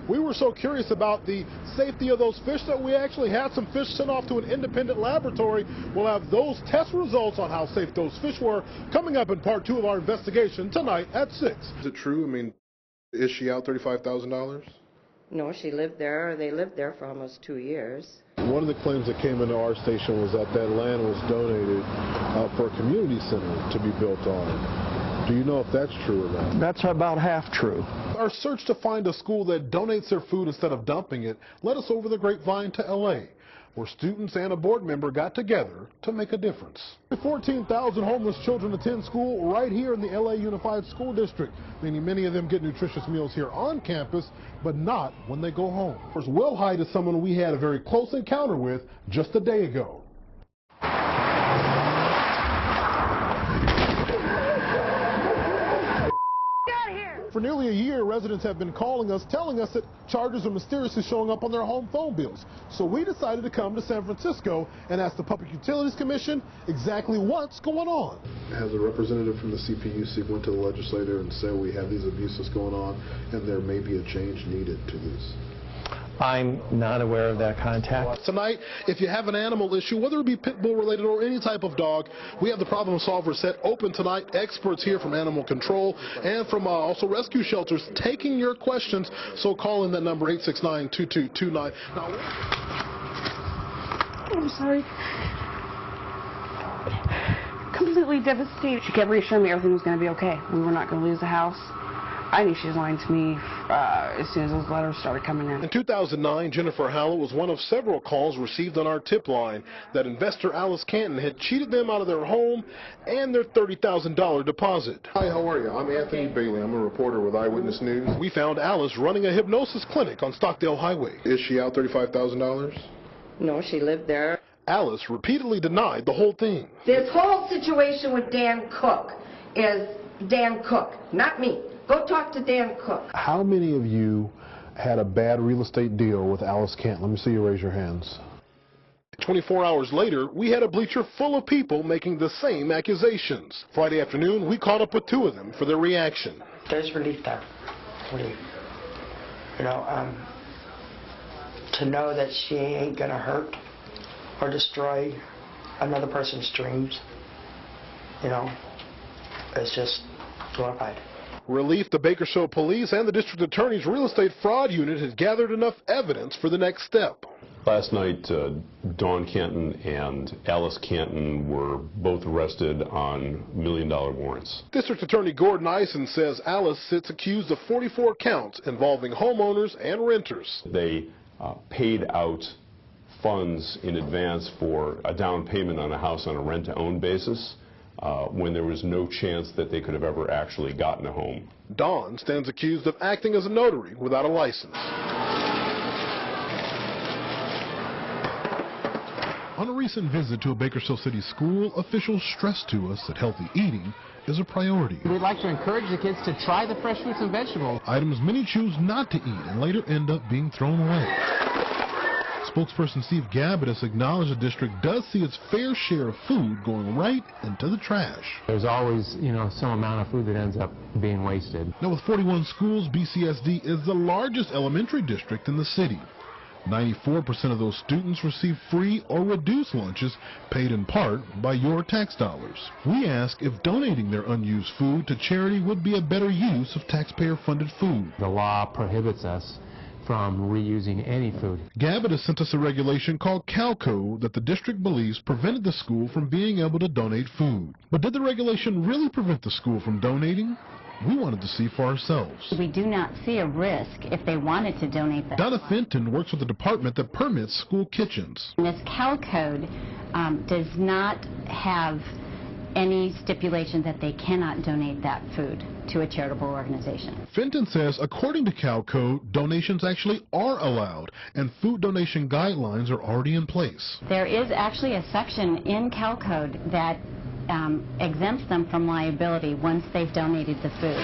We were so curious about the safety of those fish that we actually had some fish sent off to an independent laboratory. We'll have those test results on how safe those fish were coming up in part 2 of our investigation tonight at 6. Is it true? I mean, is she out $35,000? No, she lived there. They lived there for almost 2 years. One of the claims that came into our station was that land was donated for a community center to be built on. Do you know if that's true or not? That's about half true. Our search to find a school that donates their food instead of dumping it led us over the grapevine to L.A., where students and a board member got together to make a difference. 14,000 homeless children attend school right here in the L.A. Unified School District, meaning many of them get nutritious meals here on campus, but not when they go home. First, Will Hyde is someone we had a very close encounter with just a day ago. For nearly a year, residents have been calling us, telling us that charges are mysteriously showing up on their home phone bills. So we decided to come to San Francisco and ask the Public Utilities Commission exactly what's going on. Has a representative from the CPUC went to the legislature and said we have these abuses going on and there may be a change needed to this? I'm not aware of that contact. Tonight, if you have an animal issue, whether it be pit bull related or any type of dog, we have the Problem Solver set open tonight. Experts here from animal control and from also rescue shelters taking your questions. So call in that number 869-2229. I'm sorry. Completely devastated. She kept reassuring me everything was going to be okay. We were not going to lose the house. I knew she was lying to me as soon as those letters started coming in. In 2009, Jennifer Hallett was one of several calls received on our tip line that investor Alice Canton had cheated them out of their home and their $30,000 deposit. Hi, how are you? I'm Anthony Bailey. I'm a reporter with Eyewitness News. We found Alice running a hypnosis clinic on Stockdale Highway. Is she out $35,000? No, she lived there. Alice repeatedly denied the whole thing. This whole situation with Dan Cook is Dan Cook, not me. Go talk to Dan Cook. How many of you had a bad real estate deal with Alice Canton? Let me see you raise your hands. 24 hours later, we had a bleacher full of people making the same accusations. Friday afternoon, we caught up with 2 of them for their reaction. There's relief there. Relief. You know, to know that she ain't gonna hurt or destroy another person's dreams, you know, it's just glorified. Relief, the Bakersfield Police and the District Attorney's Real Estate Fraud Unit has gathered enough evidence for the next step. Last night, Dawn Canton and Alice Canton were both arrested on $1 million warrants. District Attorney Gordon Eisen says Alice sits accused of 44 counts involving homeowners and renters. They paid out funds in advance for a down payment on a house on a rent-to-own basis, when there was no chance that they could have ever actually gotten a home. Dawn stands accused of acting as a notary without a license. On a recent visit to a Bakersfield City school, officials stressed to us that healthy eating is a priority. We'd like to encourage the kids to try the fresh fruits and vegetables. Items many choose not to eat and later end up being thrown away. Spokesperson Steve Gabbitas acknowledged the district does see its fair share of food going right into the trash. There's always, some amount of food that ends up being wasted. Now, with 41 schools, BCSD is the largest elementary district in the city. 94% of those students receive free or reduced lunches paid in part by your tax dollars. We ask if donating their unused food to charity would be a better use of taxpayer-funded food. The law prohibits us from reusing any food. Gabbitas sent us a regulation called CalCode that the district believes prevented the school from being able to donate food. But did the regulation really prevent the school from donating? We wanted to see for ourselves. We do not see a risk if they wanted to donate that. Donna Fenton works with the department that permits school kitchens. This CalCode does not have any stipulation that they cannot donate that food to a charitable organization. Fenton says, according to CalCode, donations actually are allowed, and food donation guidelines are already in place. There is actually a section in CalCode that exempts them from liability once they've donated the food.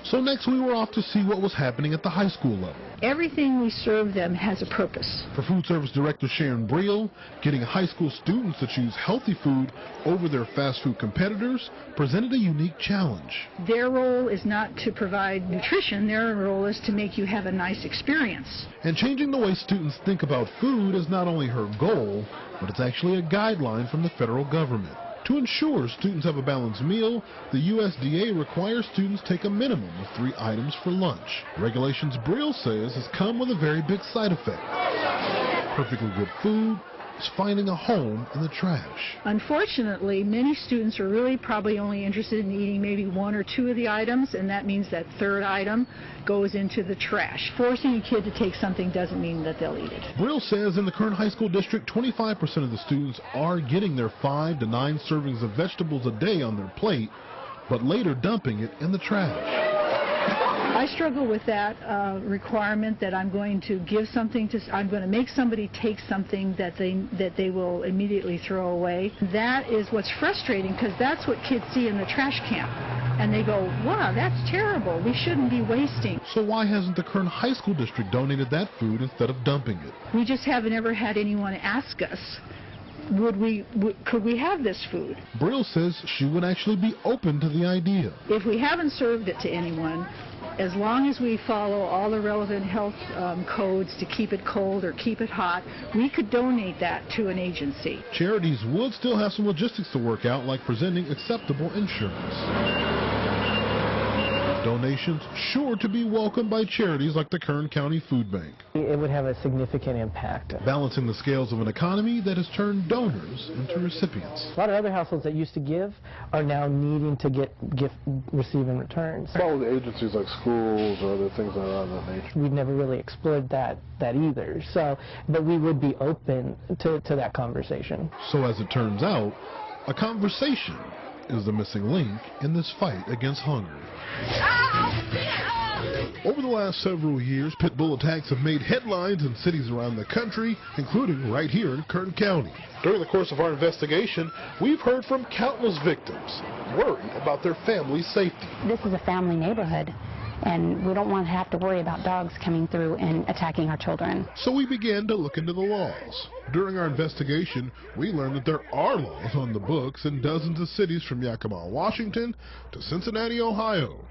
So next we were off to see what was happening at the high school level. Everything we serve them has a purpose. For Food Service Director Sharon Briel, getting high school students to choose healthy food over their fast food competitors presented a unique challenge. Their role is not to provide nutrition, their role is to make you have a nice experience. And changing the way students think about food is not only her goal, but it's actually a guideline from the federal government. To ensure students have a balanced meal, the USDA requires students take a minimum of 3 items for lunch. Regulations Briel says has come with a very big side effect. Perfectly good food is finding a home in the trash. Unfortunately, many students are really probably only interested in eating maybe 1 or 2 of the items, and that means that third item goes into the trash. Forcing a kid to take something doesn't mean that they'll eat it. Briel says in the current high school district, 25% of the students are getting their 5 to 9 servings of vegetables a day on their plate, but later dumping it in the trash. I struggle with that requirement that I'm going to make somebody take something that they will immediately throw away. That is what's frustrating, because that's what kids see in the trash can. And they go, wow, that's terrible. We shouldn't be wasting. So why hasn't the Kern High School District donated that food instead of dumping it? We just haven't ever had anyone ask us, could we have this food? Briel says she would actually be open to the idea. If we haven't served it to anyone, as long as we follow all the relevant health codes to keep it cold or keep it hot, we could donate that to an agency. Charities would still have some logistics to work out, like presenting acceptable insurance. Donations sure to be welcomed by charities like the Kern County Food Bank. It would have a significant impact. Balancing the scales of an economy that has turned donors into recipients. A lot of other households that used to give are now needing to receive in returns. What about with agencies like schools or other things that are of that nature? We've never really explored that either. So, but we would be open to that conversation. So as it turns out, a conversation is the missing link in this fight against hunger. Over the last several years, pit bull attacks have made headlines in cities around the country, including right here in Kern County. During the course of our investigation, we've heard from countless victims worried about their family's safety. This is a family neighborhood, and we don't want to have to worry about dogs coming through and attacking our children. So we began to look into the laws. During our investigation, we learned that there are laws on the books in dozens of cities from Yakima, Washington to Cincinnati, Ohio.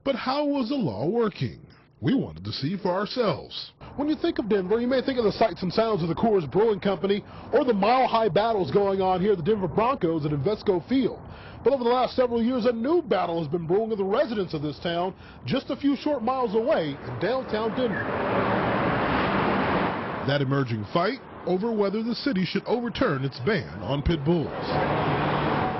But how was the law working? We wanted to see for ourselves. When you think of Denver, you may think of the sights and sounds of the Coors Brewing Company or the mile-high battles going on here at the Denver Broncos at Invesco Field. But over the last several years, a new battle has been brewing with the residents of this town just a few short miles away in downtown Denver. That emerging fight over whether the city should overturn its ban on pit bulls.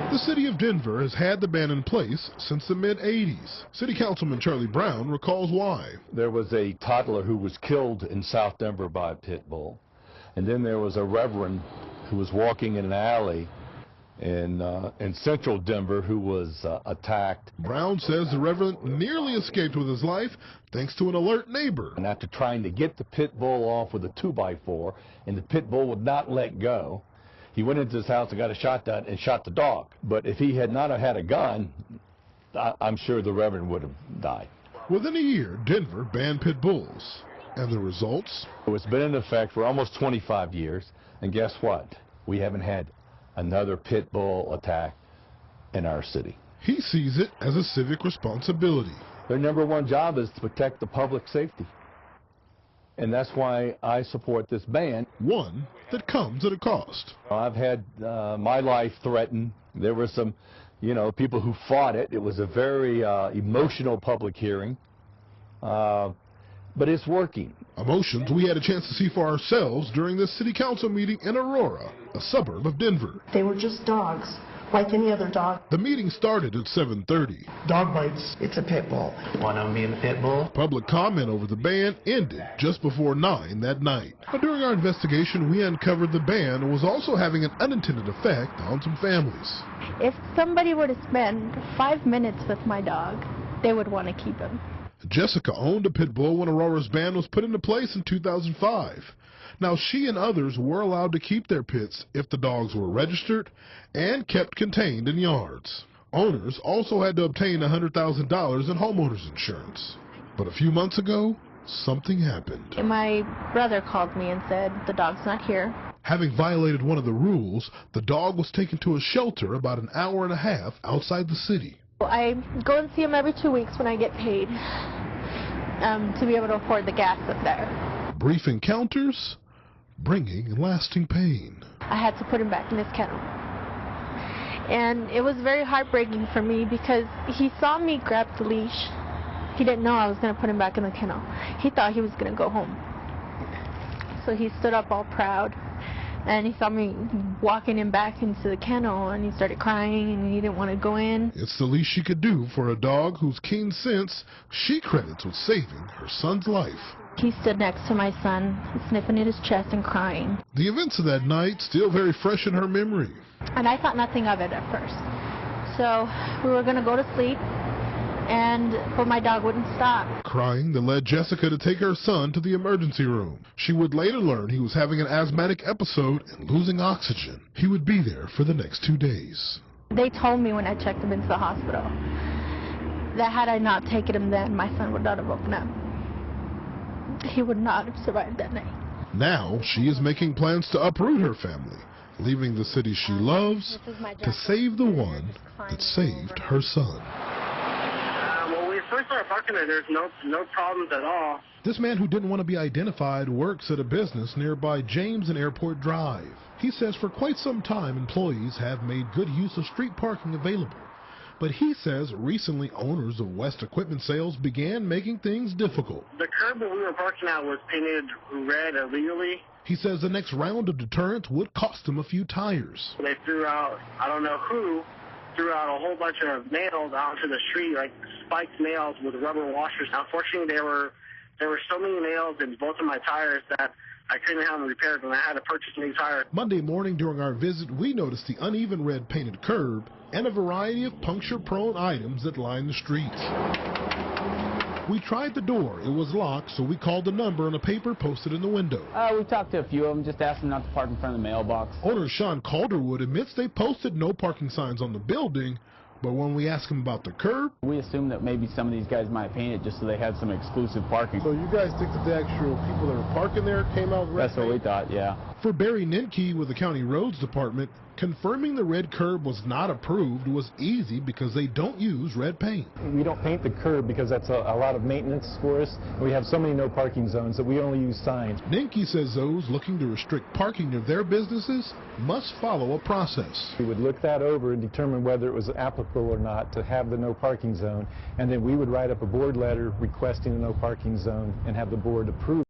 The city of Denver has had the ban in place since the mid-'80s. City Councilman Charlie Brown recalls why. There was a toddler who was killed in South Denver by a pit bull. And then there was a reverend who was walking in an alley in central Denver who was attacked. Brown says the reverend nearly escaped with his life thanks to an alert neighbor. And after trying to get the pit bull off with a 2x4, and the pit bull would not let go, he went into his house and got a shotgun and shot the dog. But if he had not had a gun, I'm sure the reverend would have died. Within a year, Denver banned pit bulls. And the results? It's been in effect for almost 25 years. And guess what? We haven't had another pit bull attack in our city. He sees it as a civic responsibility. Their number one job is to protect the public safety. And that's why I support this ban. One that comes at a cost. I've had my life threatened. There were some, people who fought it. It was a very emotional public hearing. But it's working. Emotions we had a chance to see for ourselves during this city council meeting in Aurora, a suburb of Denver. They were just dogs, like any other dog. The meeting started at 7:30. Dog bites. It's a pit bull. One of them being the pit bull. Public comment over the ban ended just before 9 that night. But during our investigation, we uncovered the ban was also having an unintended effect on some families. If somebody were to spend 5 minutes with my dog, they would want to keep him. Jessica owned a pit bull when Aurora's ban was put into place in 2005. Now, she and others were allowed to keep their pits if the dogs were registered and kept contained in yards. Owners also had to obtain $100,000 in homeowners insurance. But a few months ago, something happened. My brother called me and said the dog's not here. Having violated one of the rules, the dog was taken to a shelter about an hour and a half outside the city. I go and see him every 2 weeks when I get paid to be able to afford the gas up there. Brief encounters, bringing lasting pain. I had to put him back in his kennel. And it was very heartbreaking for me because he saw me grab the leash. He didn't know I was going to put him back in the kennel. He thought he was going to go home. So he stood up all proud, and he saw me walking him back into the kennel, and he started crying, and he didn't want to go in. It's the least she could do for a dog whose keen sense she credits with saving her son's life. He stood next to my son, sniffing at his chest and crying. The events of that night still very fresh in her memory. And I thought nothing of it at first. So we were going to go to sleep, but my dog wouldn't stop. Crying that led Jessica to take her son to the emergency room. She would later learn he was having an asthmatic episode and losing oxygen. He would be there for the next 2 days. They told me when I checked him into the hospital that had I not taken him then, my son would not have woken up. He would not have survived that night. Now she is making plans to uproot her family, leaving the city she loves to save the one that saved her son. When we first started parking there, there's no problems at all. This man who didn't want to be identified works at a business nearby James and Airport Drive. He says for quite some time employees have made good use of street parking available. But he says recently owners of West Equipment Sales began making things difficult. The curb that we were parking at was painted red illegally. He says the next round of deterrence would cost him a few tires. They threw out, I don't know who, threw out a whole bunch of nails out to the street, like spiked nails with rubber washers. Unfortunately, there were so many nails in both of my tires that I couldn't have them repaired, and I had to purchase new tires. Monday morning during our visit, we noticed the uneven red painted curb and a variety of puncture-prone items that line the streets. We tried the door. It was locked, so we called the number on a paper posted in the window. We talked to a few of them, just asked them not to park in front of the mailbox. Owner Sean Calderwood admits they posted no parking signs on the building, but when we ask him about the curb, we assumed that maybe some of these guys might paint it just so they had some exclusive parking. So you guys think that the actual people that were parking there came out red? That's what we thought, yeah. For Barry Ninke with the County Roads Department, confirming the red curb was not approved was easy because they don't use red paint. We don't paint the curb because that's a lot of maintenance for us. We have so many no parking zones that we only use signs. Ninke says those looking to restrict parking of their businesses must follow a process. We would look that over and determine whether it was applicable or not to have the no parking zone, and then we would write up a board letter requesting a no parking zone and have the board approve.